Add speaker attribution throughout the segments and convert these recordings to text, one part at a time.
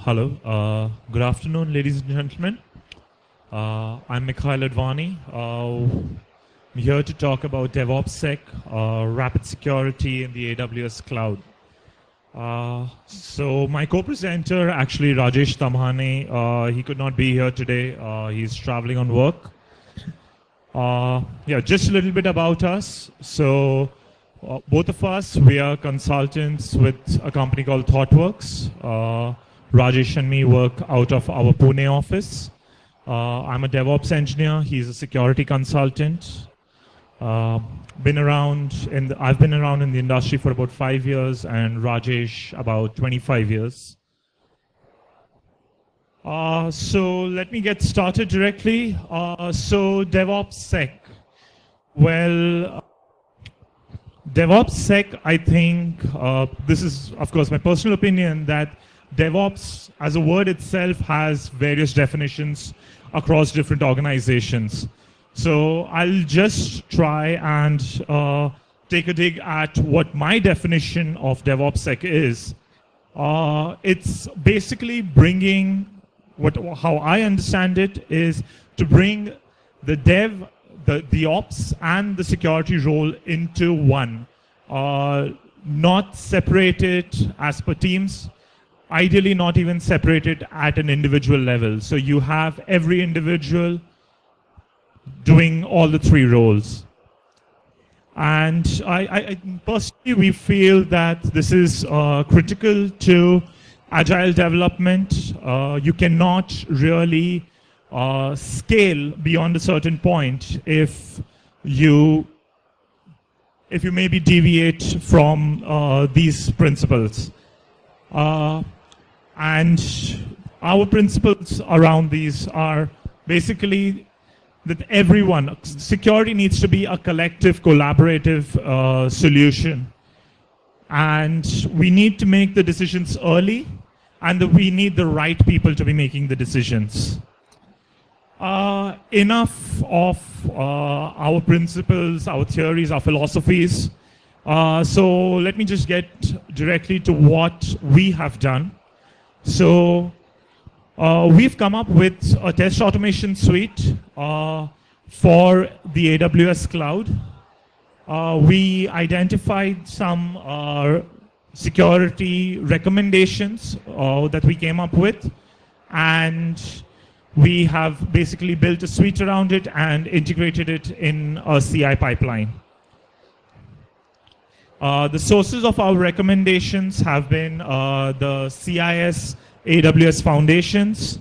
Speaker 1: Hello. Good afternoon, ladies and gentlemen. I'm Mikhail Advani. I'm here to talk about DevOpSec, rapid security in the AWS cloud. So my co-presenter, actually Rajesh Tamhane, he could not be here today. He's traveling on work. Yeah, just a little bit about us. So both of us, we are consultants with a company called ThoughtWorks. Rajesh and me work out of our Pune office. I'm a DevOps engineer. He's a security consultant. I've been around in the industry for about 5 years, and Rajesh about 25 years. So let me get started directly. So DevOpSec. Well, DevOpSec, I think, this is, of course, my personal opinion, that DevOps as a word itself has various definitions across different organizations. So I'll just try and take a dig at what my definition of DevOpSec is. It's basically bringing, how I understand it, is to bring the dev, the ops, and the security role into one. Not separated as per teams, ideally not even separated at an individual level. So you have every individual doing all the three roles. And I personally, we feel that this is critical to agile development. You cannot really scale beyond a certain point if you maybe deviate from these principles. And our principles around these are basically that everyone, security needs to be a collective, collaborative solution. And we need to make the decisions early, and we need the right people to be making the decisions. Enough of our principles, our theories, our philosophies. So let me just get directly to what we have done. So we've come up with a test automation suite for the AWS cloud. We identified some security recommendations that we came up with, and we have basically built a suite around it and integrated it in a CI pipeline. The sources of our recommendations have been the CIS AWS foundations,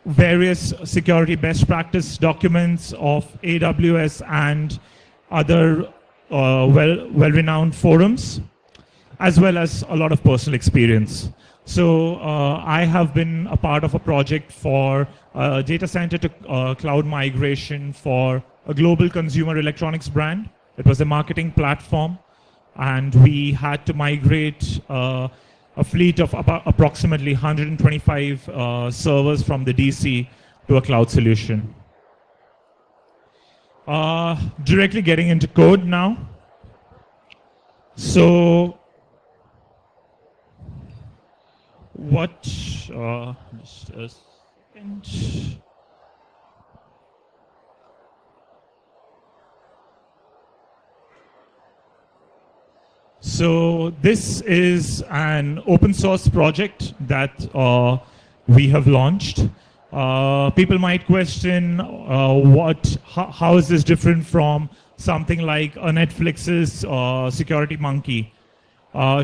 Speaker 1: various security best practice documents of AWS and other well-renowned forums, as well as a lot of personal experience. So I have been a part of a project for data center to cloud migration for a global consumer electronics brand. It was a marketing platform, and we had to migrate a fleet of approximately 125 servers from the DC to a cloud solution. Directly getting into code now. So what, just a second. So this is an open source project that we have launched. People might question how is this different from something like a Netflix's Security Monkey.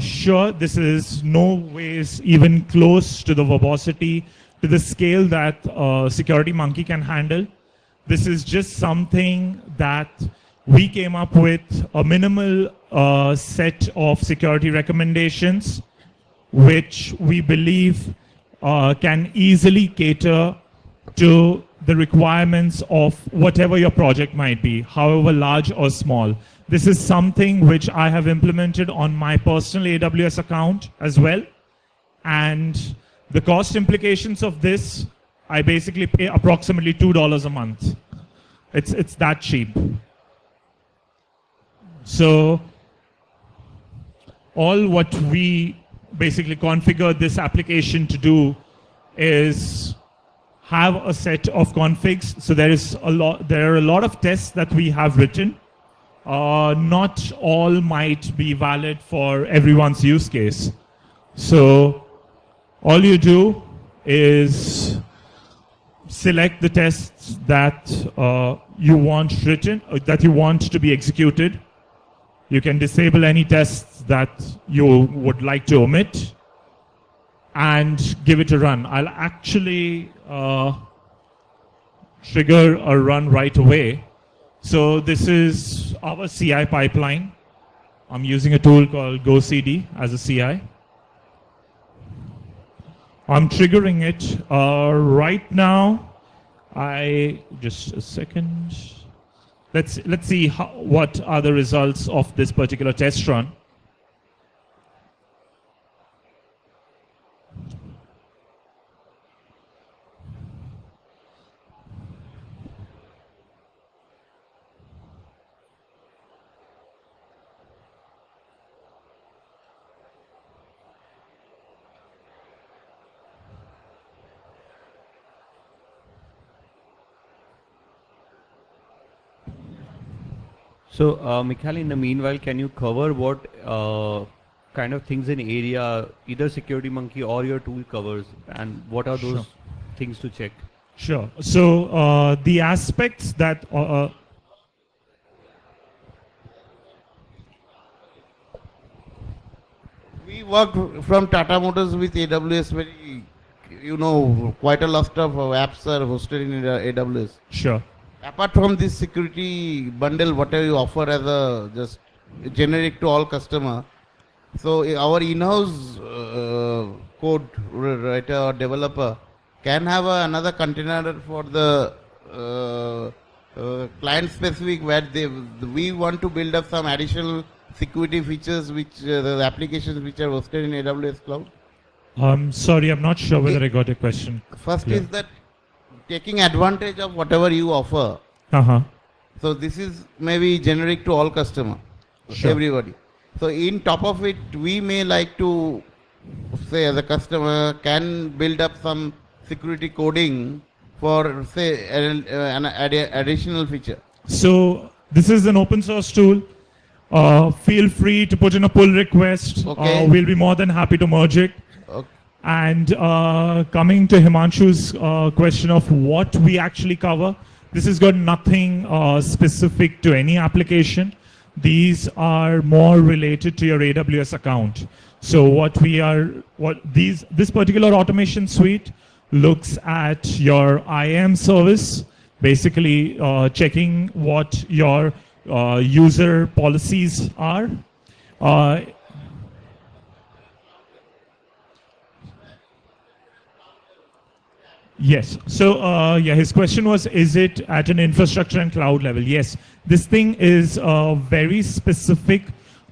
Speaker 1: Sure, this is no ways even close to the verbosity, to the scale that Security Monkey can handle. This is just something that we came up with a minimal set of security recommendations, which we believe can easily cater to the requirements of whatever your project might be, however large or small. This is something which I have implemented on my personal AWS account as well. And the cost implications of this, I basically pay approximately $2 a month. It's that cheap. So all what we basically configure this application to do is have a set of configs. So there are a lot of tests that we have written. Not all might be valid for everyone's use case. So all you do is select the tests that you want written, that you want to be executed. You can disable any tests that you would like to omit and give it a run. I'll actually trigger a run right away. So this is our CI pipeline. I'm using a tool called GoCD as a CI. I'm triggering it right now. Just a second. Let's see what are the results of this particular test run.
Speaker 2: So, Mikhail, in the meanwhile, can you cover what kind of things in area either SecurityMonkey or your tool covers, and what are those things to check?
Speaker 1: Sure. So the aspects that
Speaker 3: we work from Tata Motors with AWS. Quite a lot of apps are hosted in AWS.
Speaker 1: Sure.
Speaker 3: Apart from this security bundle, whatever you offer as a just generic to all customer, so our in-house code writer or developer can have another container for the client specific where we want to build up some additional security features which the applications which are hosted in AWS cloud.
Speaker 1: Sorry, I'm not sure whether I got your question.
Speaker 3: First is that taking advantage of whatever you offer. So this is maybe generic to all customer, everybody. So in top of it, we may like to say the customer can build up some security coding for say an additional feature.
Speaker 1: So this is an open source tool. Feel free to put in a pull request.
Speaker 3: Okay.
Speaker 1: We'll be more than happy to merge it.
Speaker 3: Okay.
Speaker 1: And coming to Himanshu's question of what we actually cover, this has got nothing specific to any application. These are more related to your AWS account. So this particular automation suite looks at your IAM service, basically checking what your user policies are. Yes. So his question was, is it at an infrastructure and cloud level? Yes. This thing is very specific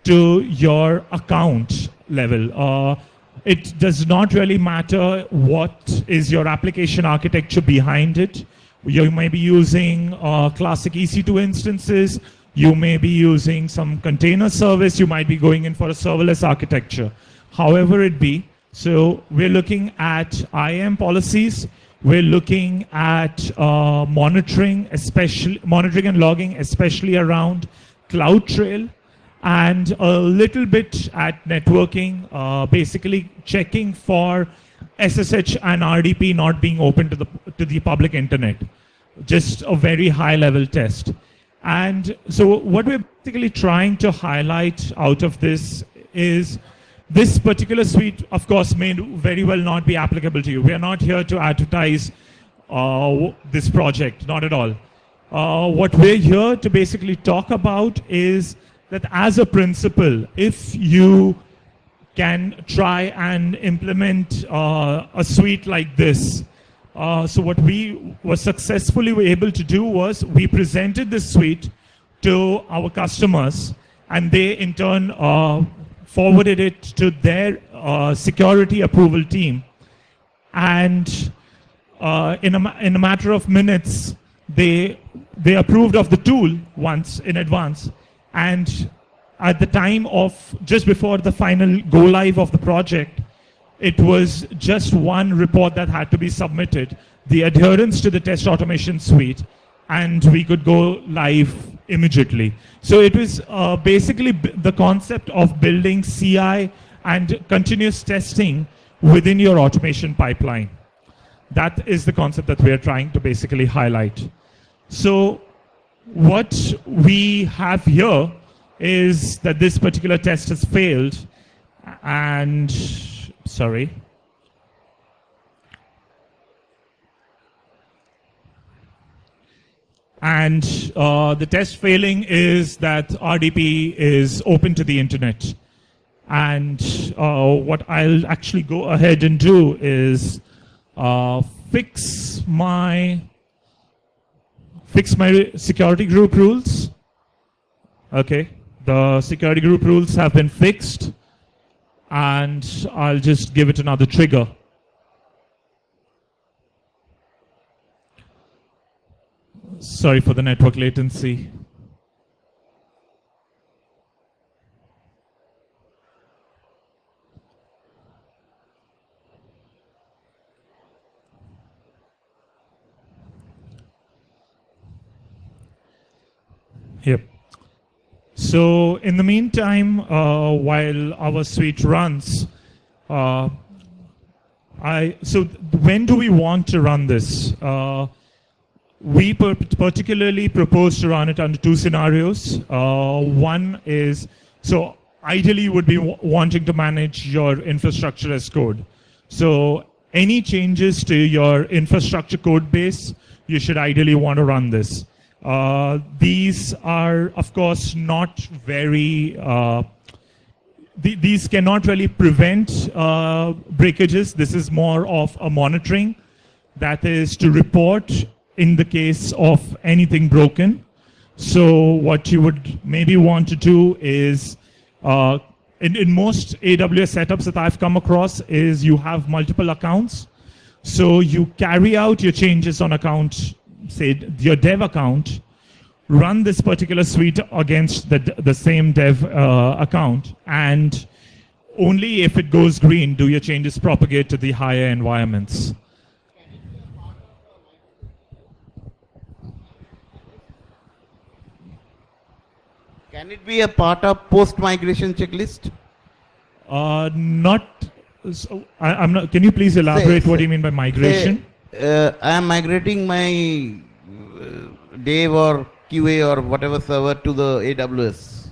Speaker 1: to your account level. It does not really matter what is your application architecture behind it. You may be using classic EC2 instances. You may be using some container service. You might be going in for a serverless architecture. However it be, so we're looking at IAM policies. We're looking at monitoring and logging, especially around CloudTrail, and a little bit at networking, basically checking for SSH and RDP not being open to the public internet. Just a very high level test. And so what we're basically trying to highlight out of this is this particular suite, of course, may very well not be applicable to you. We are not here to advertise this project, not at all. What we're here to basically talk about is that as a principle, if you can try and implement a suite like this, so what we were successfully able to do was we presented this suite to our customers, and they in turn forwarded it to their security approval team. And in a matter of minutes, they approved of the tool once in advance. And at the time of just before the final go live of the project, it was just one report that had to be submitted, the adherence to the test automation suite, and we could go live immediately. So it was basically the concept of building CI and continuous testing within your automation pipeline. That is the concept that we are trying to basically highlight. So what we have here is that this particular test has failed, and sorry. And the test failing is that RDP is open to the internet. And what I'll actually go ahead and do is fix my security group rules. Okay, the security group rules have been fixed, and I'll just give it another trigger. Sorry for the network latency. Yep. So in the meantime, while our suite runs, so when do we want to run this? We particularly propose to run it under two scenarios. One is, so ideally you would be wanting to manage your infrastructure as code. So any changes to your infrastructure code base, you should ideally want to run this. These are, of course, not very, these cannot really prevent breakages. This is more of a monitoring, that is to report in the case of anything broken. So what you would maybe want to do is, in most AWS setups that I've come across, is you have multiple accounts. So you carry out your changes on account, say your dev account, run this particular suite against the same dev account, and only if it goes green do your changes propagate to the higher environments.
Speaker 3: Can it be a part of post-migration checklist?
Speaker 1: Not. So I'm not. Can you please elaborate what do you mean by migration?
Speaker 3: I am migrating my dev or QA or whatever server to the AWS.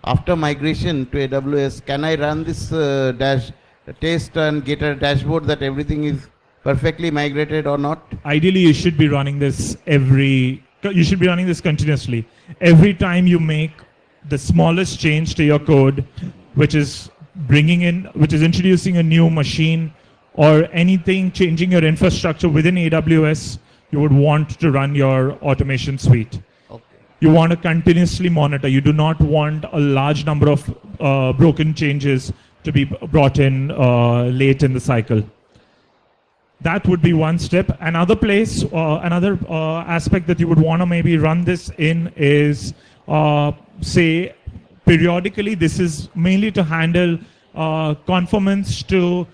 Speaker 3: After migration to AWS, can I run this test and get a dashboard that everything is perfectly migrated or not?
Speaker 1: Ideally, you should be running this you should be running this continuously. Every time you make the smallest change to your code, which is introducing a new machine or anything changing your infrastructure within AWS, you would want to run your automation suite.
Speaker 3: Okay.
Speaker 1: You want to continuously monitor. You do not want a large number of broken changes to be brought in late in the cycle. That would be one step. Another place, another aspect that you would want to maybe run this in is, say, periodically. This is mainly to handle conformance to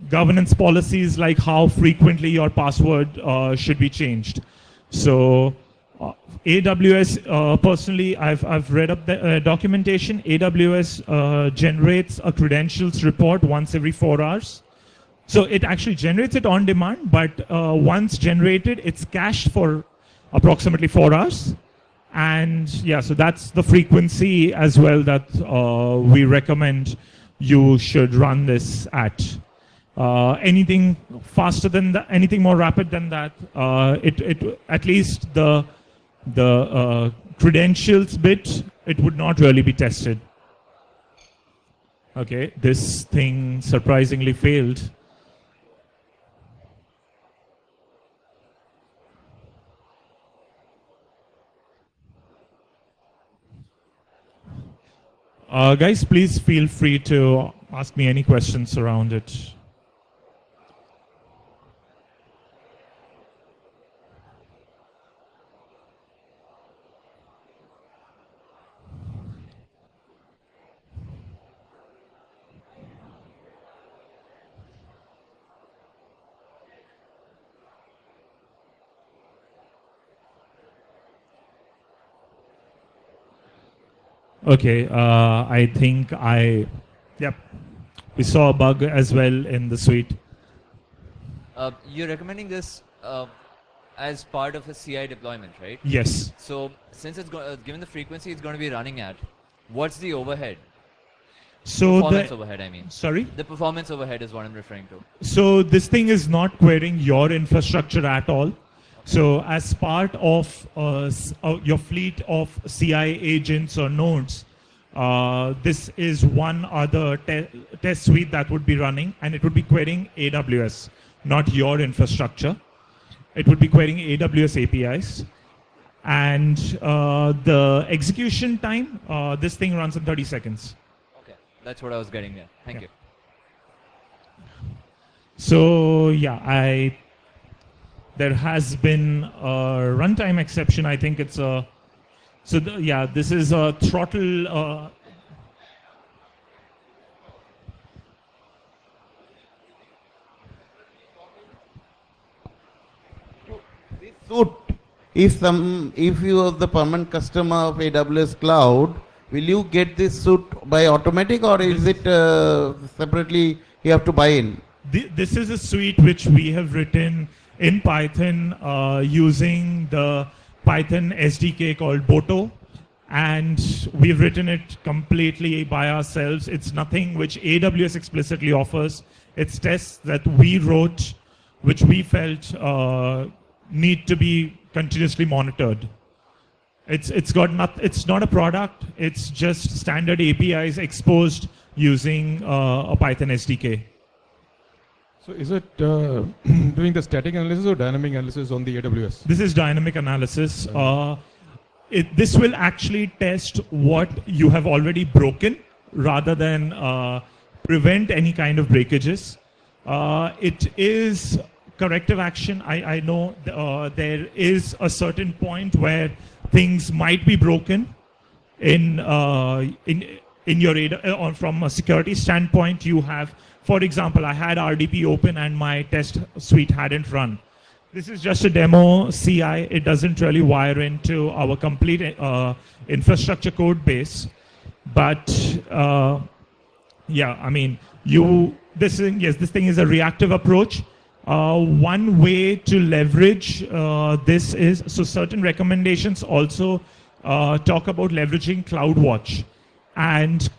Speaker 1: governance policies, like how frequently your password should be changed. So AWS, personally, I've read up the documentation. AWS generates a credentials report once every 4 hours. So it actually generates it on demand, but once generated, it's cached for approximately 4 hours. And yeah, so that's the frequency as well that we recommend you should run this at. Anything faster than that, anything more rapid than that, at least the credentials bit, it would not really be tested. Okay, this thing surprisingly failed. Guys, please feel free to ask me any questions around it. Okay, I think yep, we saw a bug as well in the suite.
Speaker 4: You're recommending this as part of a CI deployment, right?
Speaker 1: Yes.
Speaker 4: So since it's given the frequency it's going to be running at, what's the overhead?
Speaker 1: So
Speaker 4: performance overhead, I mean.
Speaker 1: Sorry?
Speaker 4: The performance overhead is what I'm referring to.
Speaker 1: So this thing is not querying your infrastructure at all. So as part of your fleet of CI agents or nodes, this is one other test suite that would be running, and it would be querying AWS, not your infrastructure. It would be querying AWS APIs. And the execution time, this thing runs in 30 seconds.
Speaker 4: Okay, that's what I was getting there. Thank you.
Speaker 1: So yeah, there has been a runtime exception. I think it's a, yeah, this is a throttle.
Speaker 3: Suit, if you are the permanent customer of AWS Cloud, will you get this suit by automatic, or is it separately you have to buy in?
Speaker 1: This is a suite which we have written in Python using the Python SDK called Boto, and we've written it completely by ourselves. It's nothing which AWS explicitly offers. It's tests that we wrote, which we felt need to be continuously monitored. It's not a product. It's just standard APIs exposed using a Python SDK.
Speaker 5: So is it doing the static analysis or dynamic analysis on the AWS?
Speaker 1: This is dynamic analysis. This will actually test what you have already broken rather than prevent any kind of breakages. It is corrective action. I know there is a certain point where things might be broken in your from a security standpoint. You have, for example, I had RDP open and my test suite hadn't run. This is just a demo CI. It doesn't really wire into our complete infrastructure code base. But yeah, I mean, this thing is a reactive approach. One way to leverage this is, so certain recommendations also talk about leveraging CloudWatch and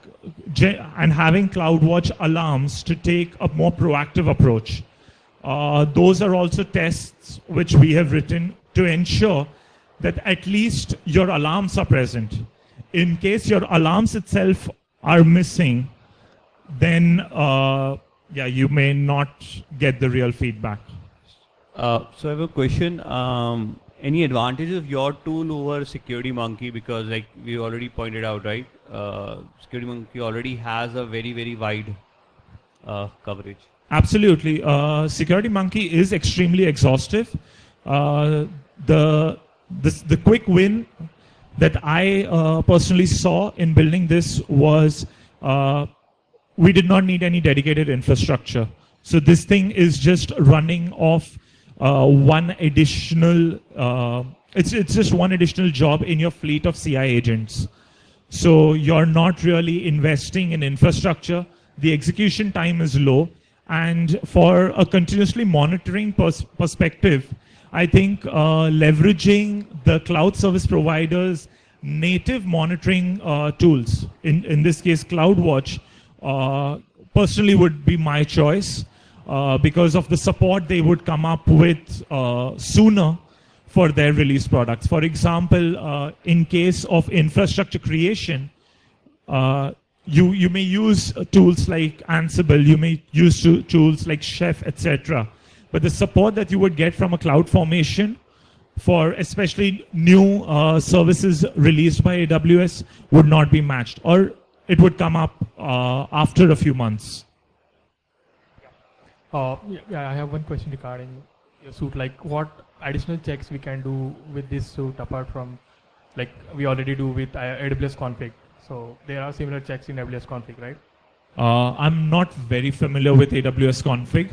Speaker 1: having CloudWatch alarms to take a more proactive approach. Those are also tests which we have written to ensure that at least your alarms are present. In case your alarms itself are missing, then yeah, you may not get the real feedback.
Speaker 2: So I have a question. Any advantage of your tool over SecurityMonkey? Because like we already pointed out, right? SecurityMonkey already has a very, very wide coverage.
Speaker 1: Absolutely. SecurityMonkey is extremely exhaustive. The quick win that I personally saw in building this was we did not need any dedicated infrastructure. So this thing is just running off one additional, it's just one additional job in your fleet of CI agents. So you're not really investing in infrastructure. The execution time is low. And for a continuously monitoring perspective, I think leveraging the cloud service providers' native monitoring tools, in this case CloudWatch, personally would be my choice because of the support they would come up with sooner for their release products. For example, in case of infrastructure creation, you may use tools like Ansible, you may use tools like Chef, etc. But the support that you would get from a CloudFormation for especially new services released by AWS would not be matched, or it would come up after a few months.
Speaker 6: Yeah, I have one question regarding your suite. Like, what additional checks we can do with this suite apart from, like, we already do with AWS config? So there are similar checks in AWS config, right?
Speaker 1: I'm not very familiar with AWS config.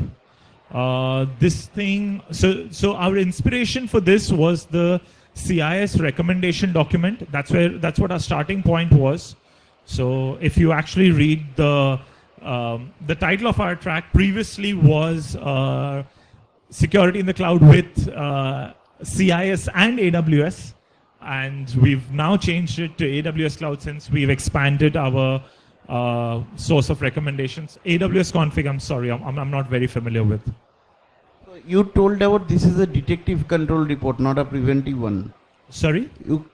Speaker 1: This thing, so our inspiration for this was the CIS recommendation document. That's what our starting point was. So if you actually read the title of our track previously was Security in the Cloud with CIS and AWS. And we've now changed it to AWS Cloud since we've expanded our source of recommendations. AWS config, I'm sorry, I'm not very familiar with.
Speaker 3: So you told about this is a detective control report, not a preventive one.
Speaker 1: Sorry?
Speaker 3: You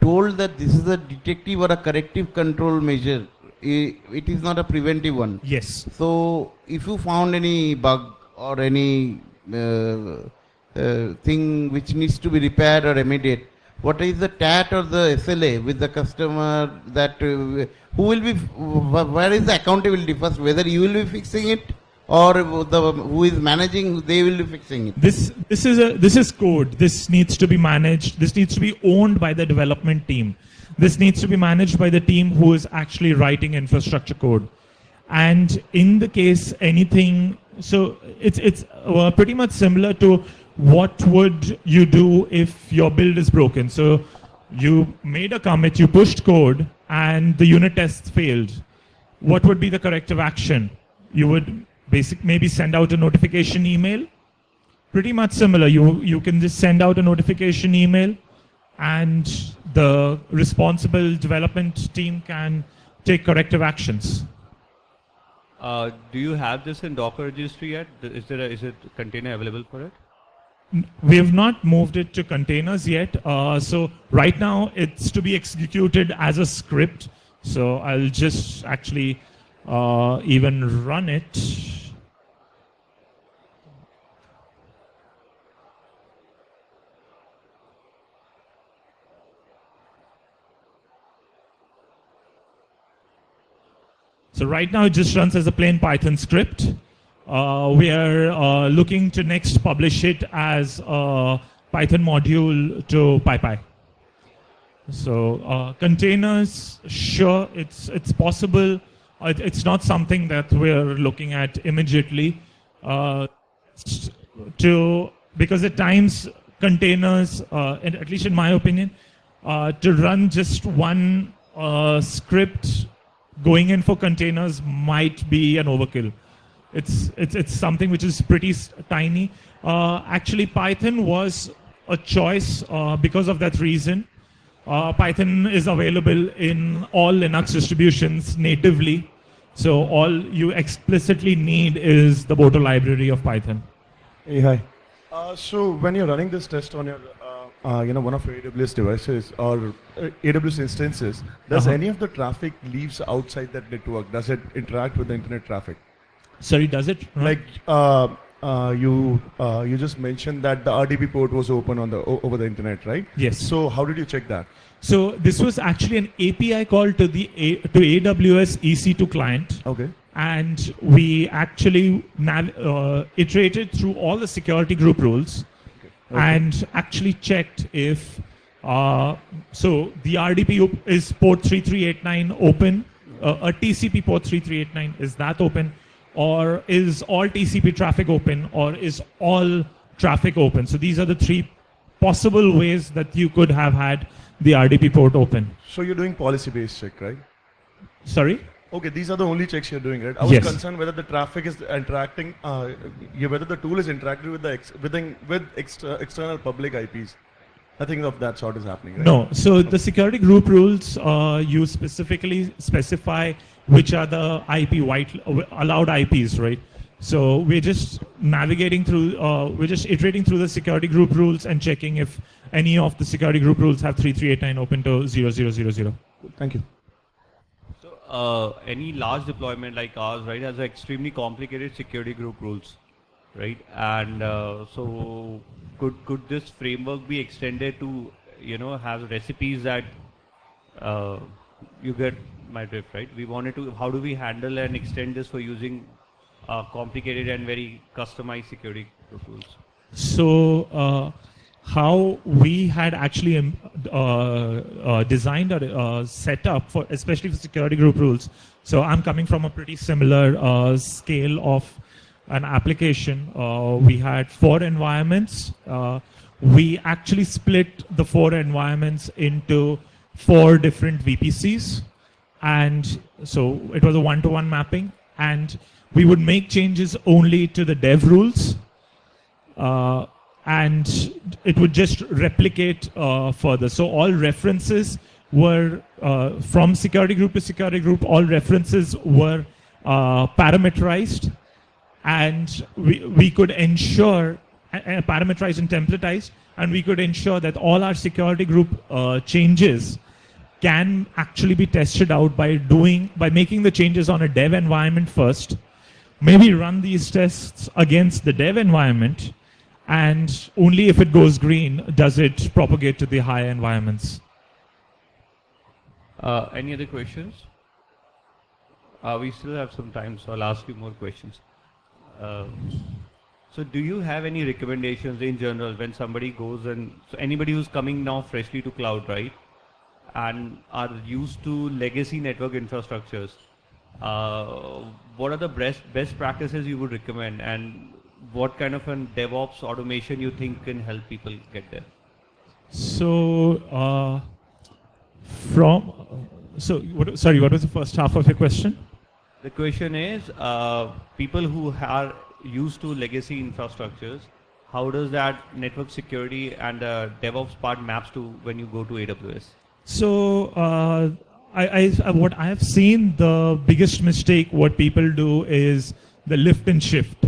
Speaker 3: told that this is a detective or a corrective control measure. It is not a preventive one.
Speaker 1: Yes.
Speaker 3: So if you found any bug or any thing which needs to be repaired or remediated, what is the TAT or the SLA with the customer that who will be, where is the accountability first, whether you will be fixing it or who is managing, they will be fixing it?
Speaker 1: This is code. This needs to be managed. This needs to be owned by the development team. This needs to be managed by the team who is actually writing infrastructure code. And in the case anything, so it's pretty much similar to what would you do if your build is broken. So you made a commit, you pushed code, and the unit tests failed. What would be the corrective action? You would maybe send out a notification email. Pretty much similar. You can just send out a notification email, and the responsible development team can take corrective actions.
Speaker 2: Do you have this in Docker registry yet? Is it container available for it?
Speaker 1: We have not moved it to containers yet. So right now it's to be executed as a script. So I'll just actually even run it. So right now it just runs as a plain Python script. We are looking to next publish it as a Python module to PyPy. So containers, sure, it's possible. It's not something that we're looking at immediately. Because at times containers, at least in my opinion, to run just one script going in for containers might be an overkill. It's something which is pretty tiny. Actually, Python was a choice because of that reason. Python is available in all Linux distributions natively. So all you explicitly need is the Boto library of Python.
Speaker 7: Hey, hi. So when you're running this test on your, one of your AWS devices or AWS instances, does any of the traffic leaves outside that network? Does it interact with the internet traffic?
Speaker 1: Sorry, does it?
Speaker 7: Like you just mentioned that the RDP port was open on over the internet, right?
Speaker 1: Yes.
Speaker 7: So how did you check that?
Speaker 1: So this was actually an API call to the AWS EC2 client.
Speaker 7: Okay.
Speaker 1: And we actually iterated through all the security group rules and actually checked if so the RDP is port 3389 open, a TCP port 3389, is that open? Or is all TCP traffic open, or is all traffic open? So these are the three possible ways that you could have had the RDP port open.
Speaker 7: So you're doing policy-based check, right?
Speaker 1: Sorry?
Speaker 7: Okay, these are the only checks you're doing, right? I was
Speaker 1: Yes.
Speaker 7: concerned whether the traffic is interacting, whether the tool is interacting with external public IPs. Nothing of that sort is happening, right?
Speaker 1: No. So the security group rules, you specifically specify which are the allowed IPs, right? So we're just navigating through, we're just iterating through the security group rules and checking if any of the security group rules have 3389 open to 0000.
Speaker 7: Thank you.
Speaker 2: So any large deployment like ours, right, has extremely complicated security group rules, right? And so could this framework be extended to, have recipes that you get my drift, right? We wanted to, how do we handle and extend this for using complicated and very customized security group rules?
Speaker 1: So how we had actually designed a setup for, especially for security group rules. So I'm coming from a pretty similar scale of an application. We had 4 environments. We actually split the 4 environments into 4 different VPCs. and so it was a one-to-one mapping, and we would make changes only to the dev rules, and it would just replicate further. So all references were from security group to security group, all references were parameterized, and we could ensure, parameterized and templatized, and we could ensure that all our security group changes can actually be tested out by making the changes on a dev environment first, maybe run these tests against the dev environment, and only if it goes green does it propagate to the higher environments.
Speaker 2: Any other questions? We still have some time, so I'll ask you more questions. So do you have any recommendations in general when somebody goes and, so anybody who's coming now freshly to cloud, right, and are used to legacy network infrastructures, what are the best practices you would recommend, and what kind of an DevOps automation you think can help people get there?
Speaker 1: So, sorry, what was the first half of your question?
Speaker 2: The question is, people who are used to legacy infrastructures, how does that network security and DevOps part maps to when you go to AWS?
Speaker 1: So, what I have seen, the biggest mistake what people do is the lift and shift.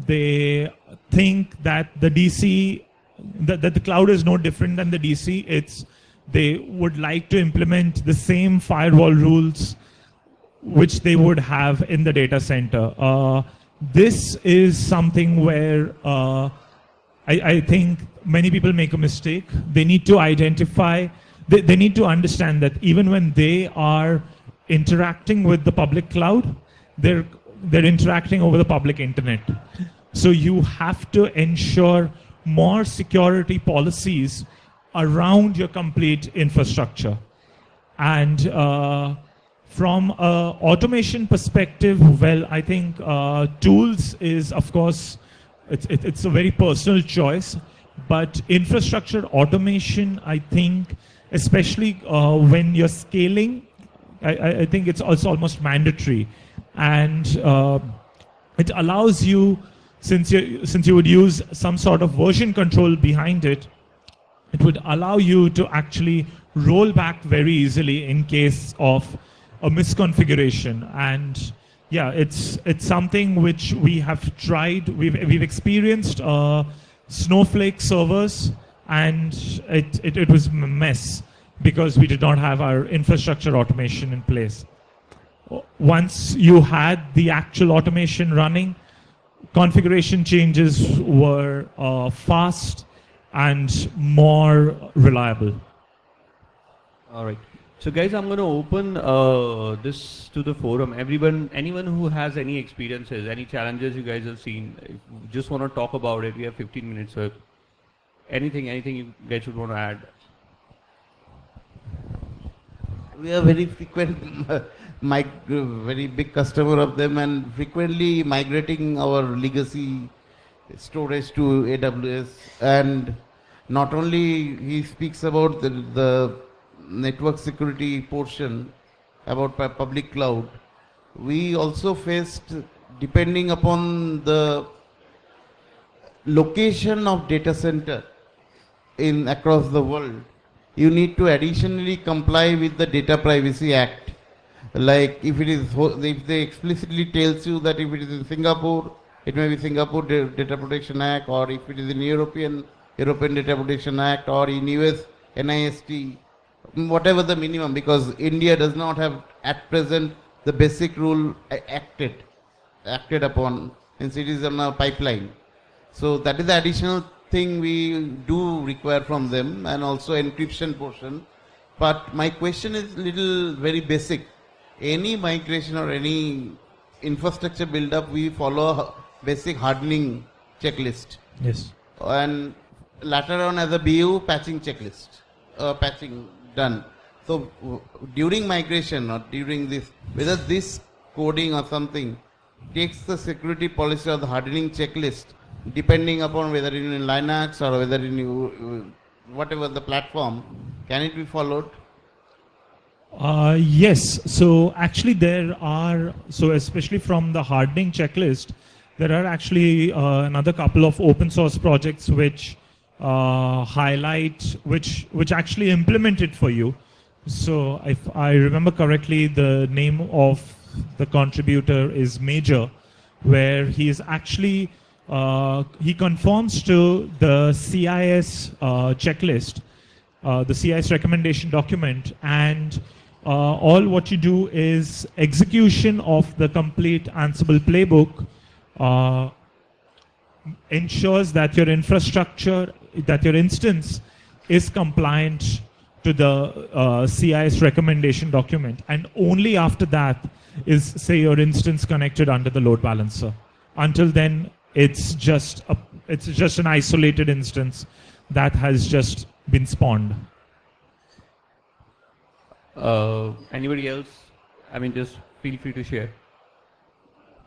Speaker 1: They think that the DC, that the cloud is no different than the DC. They would like to implement the same firewall rules which they would have in the data center. This is something where I think many people make a mistake. They need to identify, they need to understand that even when they are interacting with the public cloud, they're interacting over the public internet. So you have to ensure more security policies around your complete infrastructure. And from an automation perspective, well, I think tools is, of course, it's a very personal choice, but infrastructure automation, I think, especially when you're scaling, I think it's also almost mandatory. And it allows you, since you would use some sort of version control behind it, it would allow you to actually roll back very easily in case of a misconfiguration. And yeah, it's something which we have tried. We've experienced Snowflake servers, and it was a mess because we did not have our infrastructure automation in place. Once you had the actual automation running, configuration changes were fast and more reliable.
Speaker 2: All right. So guys, I'm going to open this to the forum. Anyone who has any experiences, any challenges you guys have seen, if you just want to talk about it, we have 15 minutes. So anything you guys would want to add?
Speaker 3: We are very frequent, very big customer of them, and frequently migrating our legacy storage to AWS. And not only he speaks about the network security portion about public cloud, we also faced, depending upon the location of data center across the world, you need to additionally comply with the Data Privacy Act. Like if they explicitly tells you that if it is in Singapore, it may be Singapore Data Protection Act, or if it is in European Data Protection Act, or in US NIST, whatever the minimum, because India does not have at present the basic rule acted upon, since it is on a pipeline. So that is the additional thing we do require from them, and also encryption portion. But my question is very basic. Any migration or any infrastructure build up, we follow a basic hardening checklist.
Speaker 1: Yes.
Speaker 3: And later on as a BU, patching checklist, patching done. So during migration or during this, whether this coding or something takes the security policy or the hardening checklist, depending upon whether in Linux or whether in whatever the platform, can it be followed?
Speaker 1: Yes. So actually there are, so especially from the hardening checklist, there are actually another couple of open source projects which highlight, which actually implement it for you. So if I remember correctly, the name of the contributor is Major, where he is actually, he conforms to the CIS checklist, the CIS recommendation document, and all what you do is execution of the complete Ansible playbook ensures that your infrastructure, that your instance is compliant to the CIS recommendation document, and only after that is, say, your instance connected under the load balancer. Until then, it's just an isolated instance that has just been spawned.
Speaker 2: Anybody else? I mean, just feel free to share.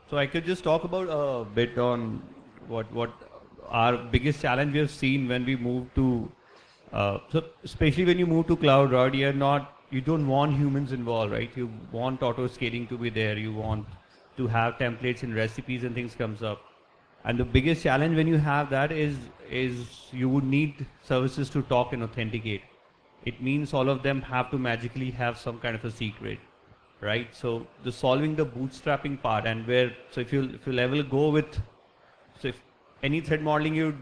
Speaker 2: So I could just talk about a bit on what our biggest challenge we have seen when we move to, so especially when you move to cloud, right? You don't want humans involved, right? You want auto scaling to be there. You want to have templates and recipes and things comes up. And the biggest challenge when you have that is you would need services to talk and authenticate. It means all of them have to magically have some kind of a secret, right? So the solving the bootstrapping part, and where, so if you level go with, so if any thread modeling you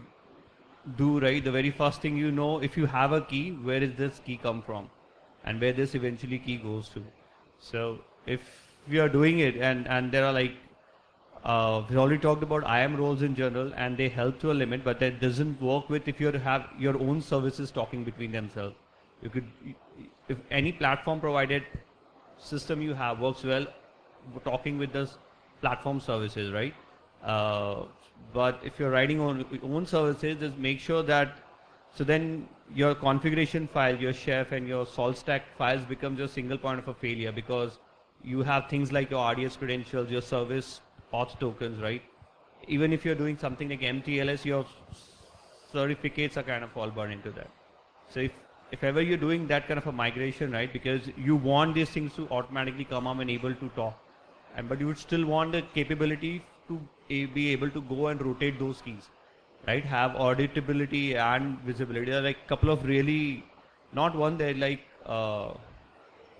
Speaker 2: do, right, the very first thing you know, if you have a key, where is this key come from, and where this eventually key goes to. So if we are doing it, and there are like, we already talked about IAM roles in general, and they help to a limit, but that doesn't work with if you have your own services talking between themselves. You could, if any platform provided system you have works well, talking with the platform services, right? But if you're writing on own services, just make sure that, so then your configuration file, your chef and your salt stack files become your single point of a failure, because you have things like your RDS credentials, your service auth tokens, right? Even if you're doing something like MTLS, your certificates are kind of all burned into that. So if ever you're doing that kind of a migration, right, because you want these things to automatically come up and able to talk, but you would still want the capability to be able to go and rotate those keys, right? Have auditability and visibility. There are like a couple of really, not one, they're like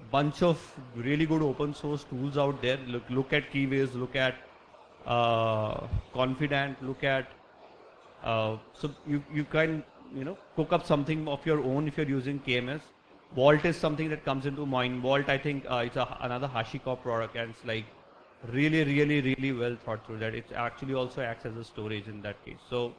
Speaker 2: bunch of really good open source tools out there. Look at Keyways, look at Confident, look at, so you can, cook up something of your own if you're using KMS. Vault is something that comes into mind. Vault, I think it's another HashiCorp product, and it's like really well thought through, that it actually also acts as a storage in that case. So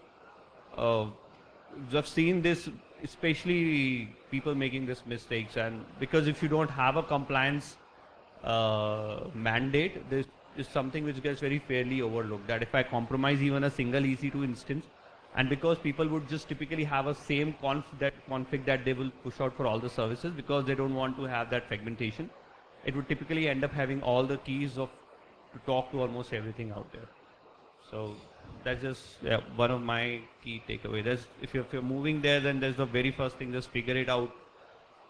Speaker 2: I've seen this, especially people making these mistakes, and because if you don't have a compliance mandate, this is something which gets very fairly overlooked, that if I compromise even a single EC2 instance, and because people would just typically have a same config that they will push out for all the services, because they don't want to have that fragmentation, it would typically end up having all the keys to talk to almost everything out there. So that's just one of my key takeaways. If you're moving there, then there's the very first thing, just figure it out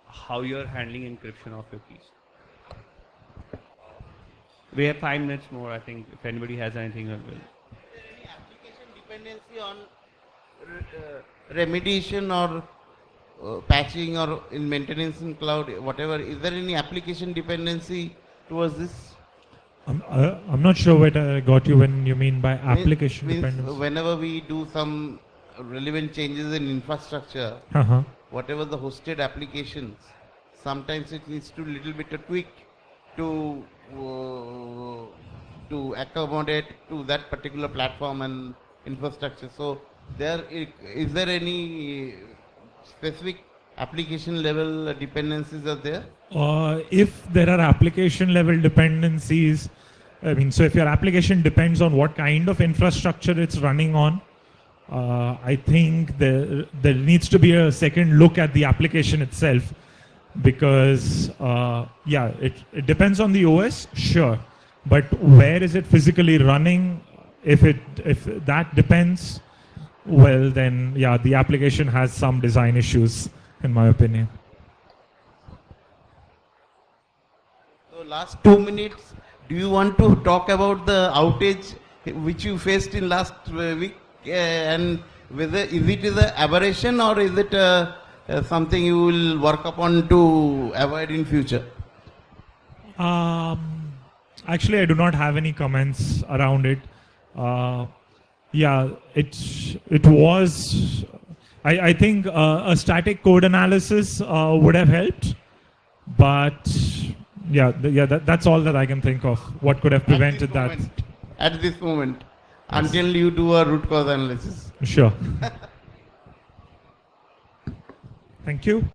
Speaker 2: how you're handling encryption of your keys. We have 5 minutes more, I think, if anybody has anything. Is there
Speaker 3: any application dependency on remediation or patching or in maintenance in cloud, whatever? Is there any application dependency towards this?
Speaker 1: I'm not sure what I got you when you mean by application dependency.
Speaker 3: Whenever we do some relevant changes in infrastructure, whatever the hosted applications, sometimes it needs to little bit of tweak to accommodate to that particular platform and infrastructure. So is there any specific application level dependencies are there?
Speaker 1: If there are application level dependencies, I mean, so if your application depends on what kind of infrastructure it's running on, I think there needs to be a second look at the application itself, because it depends on the OS, sure, but where is it physically running? If that depends, well then the application has some design issues, in my opinion.
Speaker 3: last 2 minutes, do you want to talk about the outage which you faced in last week, and whether is it an aberration or is it something you will work upon to avoid in future?
Speaker 1: Actually, I do not have any comments around it. Yeah, it was. I think a static code analysis would have helped, but yeah, that's all that I can think of. What could have prevented that?
Speaker 3: At this moment, until you do a root cause analysis.
Speaker 1: Sure. Thank you.